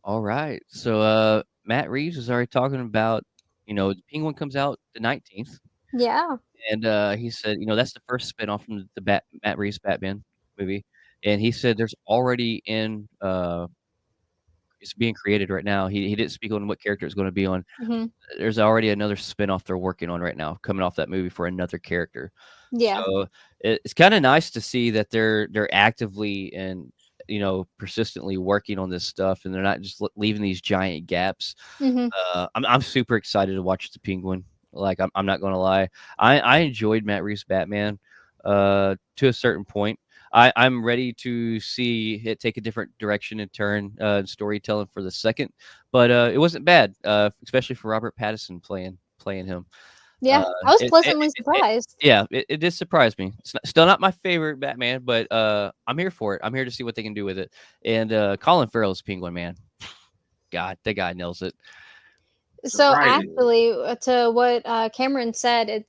All right. So Matt Reeves is already talking about, the Penguin comes out the 19th. Yeah. And he said, that's the first spinoff from the Matt Reeves Batman movie. And he said there's already it's being created right now. He didn't speak on what character it's going to be on. Mm-hmm. There's already another spinoff they're working on right now, coming off that movie for another character. Yeah. So it's kind of nice to see that they're actively and persistently working on this stuff, and they're not just leaving these giant gaps. Mm-hmm. I'm super excited to watch the Penguin. Like I'm not gonna lie, I enjoyed Matt Reeves' Batman to a certain point. I'm ready to see it take a different direction and turn in storytelling for the second, but it wasn't bad, especially for Robert Pattinson playing him. Yeah. Uh, I was it, it, pleasantly it, it, surprised. yeah, it did surprise me. It's still not my favorite Batman, but I'm here for it. I'm here to see what they can do with it. And Colin Farrell's Penguin, man, God, that guy nails it. So Surprisingly. actually, to what Cameron said,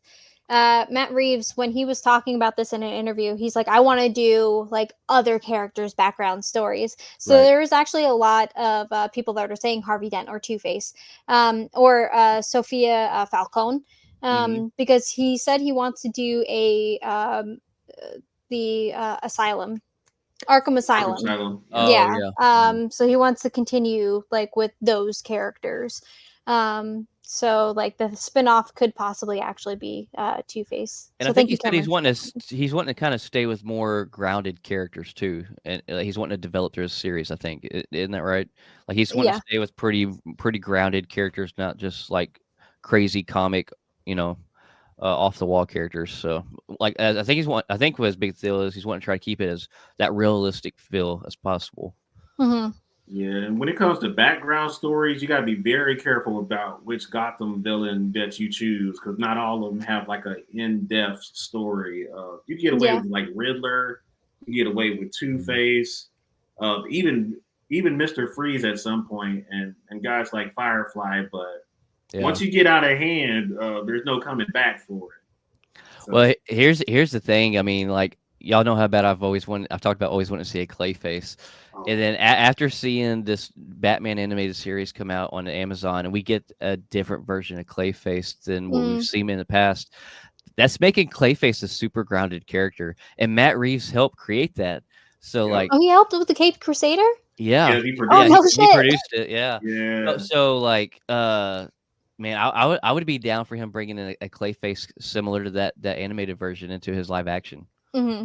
Matt Reeves, when he was talking about this in an interview, he's like, I want to do like other characters' background stories. So Right. there was actually a lot of people that are saying Harvey Dent or Two Face, or Sophia Falcone, Hmm. because he said he wants to do the Asylum, Arkham Arkham Asylum. Asylum. Yeah. Oh Yeah. yeah. Mhm. So he wants to continue like with those characters. So like the spin-off could possibly actually be Two-Face. And I So think thank he you, said Cameron. he's wanting to kind of stay with more grounded characters too, and he's wanting to develop through a series. I think isn't that right? Like he's wanting to Yeah. stay with pretty grounded characters, not just like crazy comic, you know, off the wall characters. So like I think what his big deal is he's wanting to try to keep it as that realistic feel as possible. Hmm. Yeah, and when it comes to background stories, you got to be very careful about which Gotham villain that you choose because not all of them have like a in-depth story. You get away Yeah. with like Riddler, you get away with Two Mhm. Face, even Mister Freeze at some point, and guys like Firefly. But Yeah. once you get out of hand, there's no coming back for it. So Well, here's the thing. I mean, like y'all know how bad I've talked about always wanting to see a Clayface, and oh, then after seeing this Batman animated series come out on Amazon, and we get a different version of Clayface than what we've Mm. seen in the past, that's making Clayface a super grounded character, and Matt Reeves helped create that. So yep, like, Oh, he helped with the Cape Crusader? yeah, yeah, he Oh, yeah, produced no it. he shit. produced it. Yeah. So, Yeah, so like, man, I would be down for him bringing in a Clayface similar to that animated version into his live action. Hmm.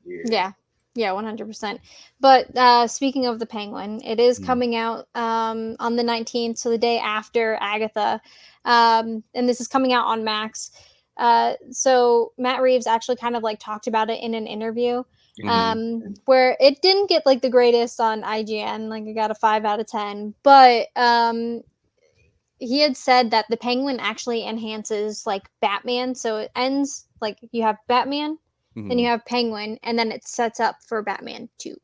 yeah. Yeah. Yeah, 100%. But speaking of the Penguin, it is Mm. coming out on the 19th, so the day after Agatha. And this is coming out on Max. So Matt Reeves actually kind of like talked about it in an interview, Mhm. where it didn't get like the greatest on IGN. Like, it got a 5 out of 10. But he had said that the Penguin actually enhances like Batman. So it ends like you have Batman, then you Mhm. have Penguin, and then it sets up for Batman 2.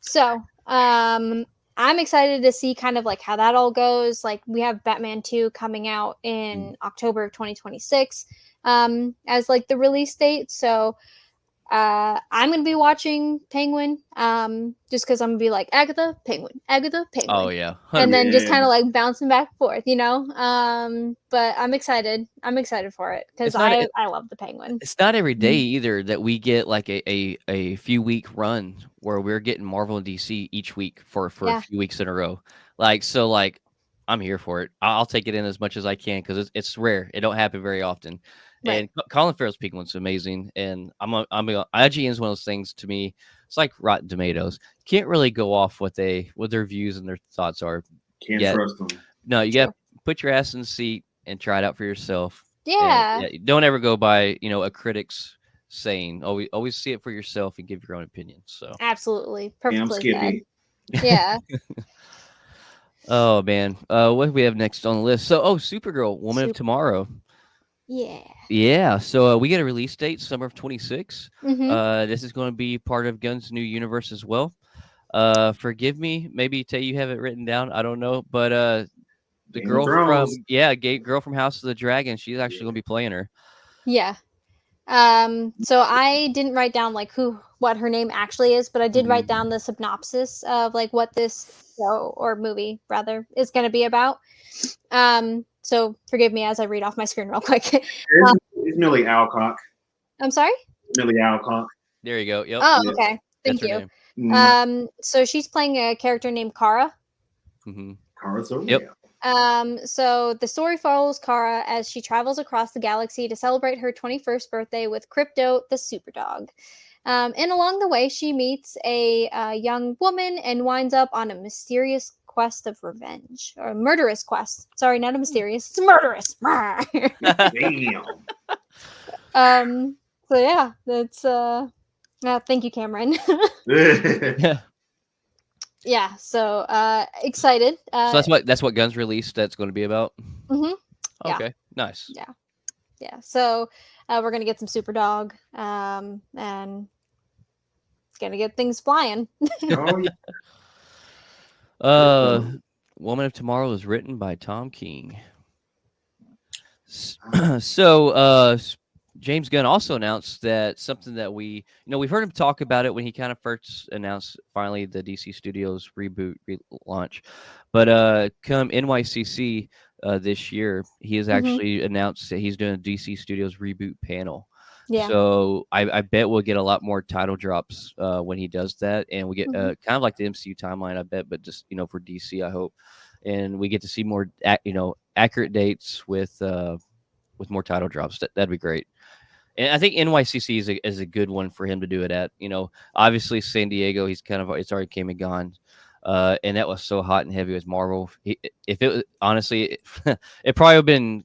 So, I'm excited to see kind of like how that all goes. Like, we have Batman 2 coming out Mm. in October of 2026 as like the release date. So, I'm gonna be watching Penguin, just because I'm gonna be like Agatha, Oh Penguin, yeah, and 100%. then just Yeah, kind of like bouncing back and forth, you know. But I'm excited. I'm excited for it because It's not I love the Penguin. it's not every day Mhm. either that we get like a few week run where we're getting Marvel and DC each week for a Yeah, few weeks in a row. Like I'm here for it. I'll take it in as much as I can because it's rare. It don't happen very often. right. And Colin Farrell's Penguin's amazing. And IGN is one of those things to me. It's like Rotten Tomatoes. Can't really go off what their views and their thoughts are can't yet. trust them. No, you got True. to put your ass in the seat and try it out for yourself. And Yeah, yeah, don't ever go by, a critic's saying. Always see it for yourself and give your own opinion. So, absolutely, Damn perfectly said. Skippy. Yeah. oh man, what do we have next on the list? So, Supergirl, Woman of Super. Tomorrow. Yeah. Yeah, so we get a release date, summer of 26. Mm-hmm. This is going to be part of Gun's new universe as well. Forgive me, maybe Tay, you have it written down. I don't know, but the Game of girl from Thrones. girl from House of the Dragon, she's actually Yeah. going to be playing her. Yeah. So I didn't write down like what her name actually is, but I did write down the synopsis of like what this show or movie rather is going to be about. So forgive me as I read off my screen real quick. It's Millie Alcock. I'm sorry? Millie Alcock. There you go. Yep. Oh, Yeah. okay. That's Thank her you. name. So she's playing a character named Kara. Mm-hmm. Cara Zor. Yep. So the story follows Kara as she travels across the galaxy to celebrate her 21st birthday with Crypto the Superdog. And along the way, she meets a young woman and winds up on a mysterious quest of revenge, or a murderous quest. Sorry, not a mysterious. It's murderous. Damn. So yeah, that's thank you, Cameron. Yeah. Yeah, so excited. So that's what Guns Released. That's going to be about. Mhm. Yeah. Okay. Nice. Yeah. So we're gonna get some super dog, and gonna get things flying. Oh, yeah. Woman of Tomorrow is written by Tom King. So James Gunn also announced that something that we've heard him talk about it when he kind of first announced finally the DC Studios reboot launch, but come NYCC this year, he has actually announced that he's doing a DC Studios reboot panel. Yeah. So I bet we'll get a lot more title drops when he does that, and we get kind of like the MCU timeline, I bet, but just for DC, I hope, and we get to see more accurate dates with more title drops. That'd be great. And I think NYCC is a good one for him to do it at. Obviously San Diego, it's already came and gone. And that was so hot and heavy with Marvel. If it was honestly, it probably would have been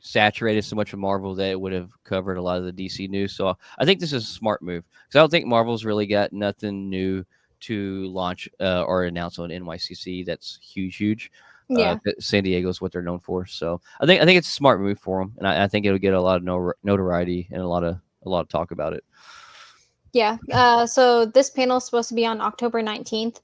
saturated so much with Marvel that it would have covered a lot of the DC news. So I think this is a smart move because I don't think Marvel's really got nothing new to launch or announce on NYCC. That's huge. Yeah. San Diego's what they're known for. So I think it's a smart move for them, and I think it'll get a lot of notoriety and a lot of talk about it. Yeah. So this panel is supposed to be on October 19th.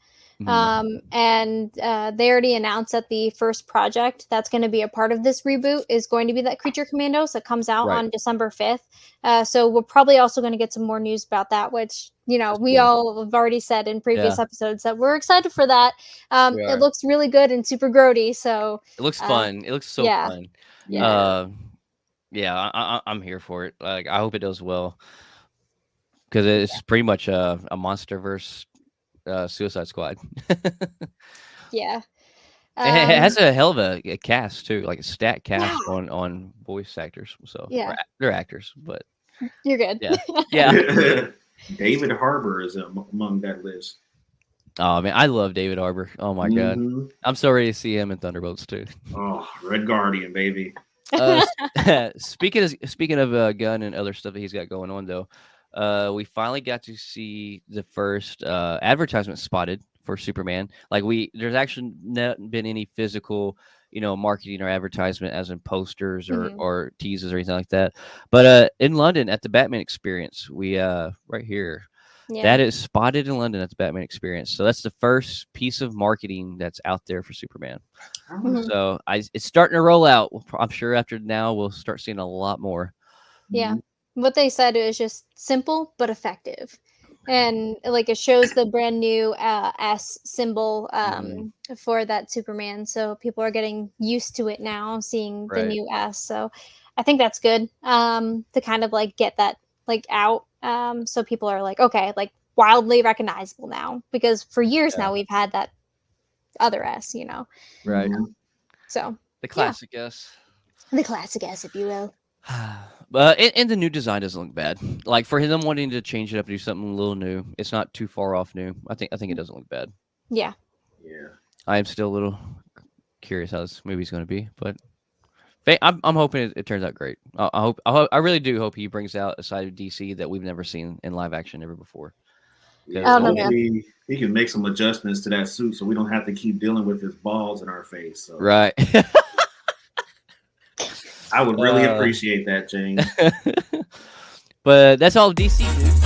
And they already announced that the first project that's going to be a part of this reboot is going to be that Creature Commandos that comes out on December 5th. So we're probably also going to get some more news about that, which, we all have already said in previous episodes that we're excited for that. It looks really good and super grody. So it looks fun. It looks so fun. Yeah. I'm here for it. Like, I hope it does well because it's pretty much a MonsterVerse Suicide Squad. Yeah. And it has a hell of a cast too, like a stacked cast on voice actors. So they're actors, but you're good. Yeah. David Harbour is among that list. Oh man, I love David Harbour. Oh my god, I'm so ready to see him in Thunderbolts too. Oh, Red Guardian, baby. Speaking of Gunn and other stuff that he's got going on, though, we finally got to see the first advertisement spotted for Superman. Like there's actually not been any physical, marketing or advertisement, as in posters or teases or anything like that. But in London at the Batman Experience, we right here. Yeah. That is spotted in London at the Batman Experience. So that's the first piece of marketing that's out there for Superman. So it's starting to roll out. I'm sure after now we'll start seeing a lot more. Yeah. What they said is just simple but effective. And like it shows the brand new S symbol for that Superman. So people are getting used to it now, seeing the new S. So I think that's good to kind of like get that like out. So people are like, okay, like wildly recognizable now, because for years now we've had that other S, Right. So the classic S. The classic S, if you will. And the new design doesn't look bad. Like for them wanting to change it up and do something a little new, it's not too far off new. I think it doesn't look bad. Yeah. I am still a little curious how this movie's going to be, but I'm hoping it turns out great. I really do hope he brings out a side of DC that we've never seen in live action ever before. Hopefully he can make some adjustments to that suit so we don't have to keep dealing with his balls in our face. So. Right. I would really appreciate that, James. But that's all DC news.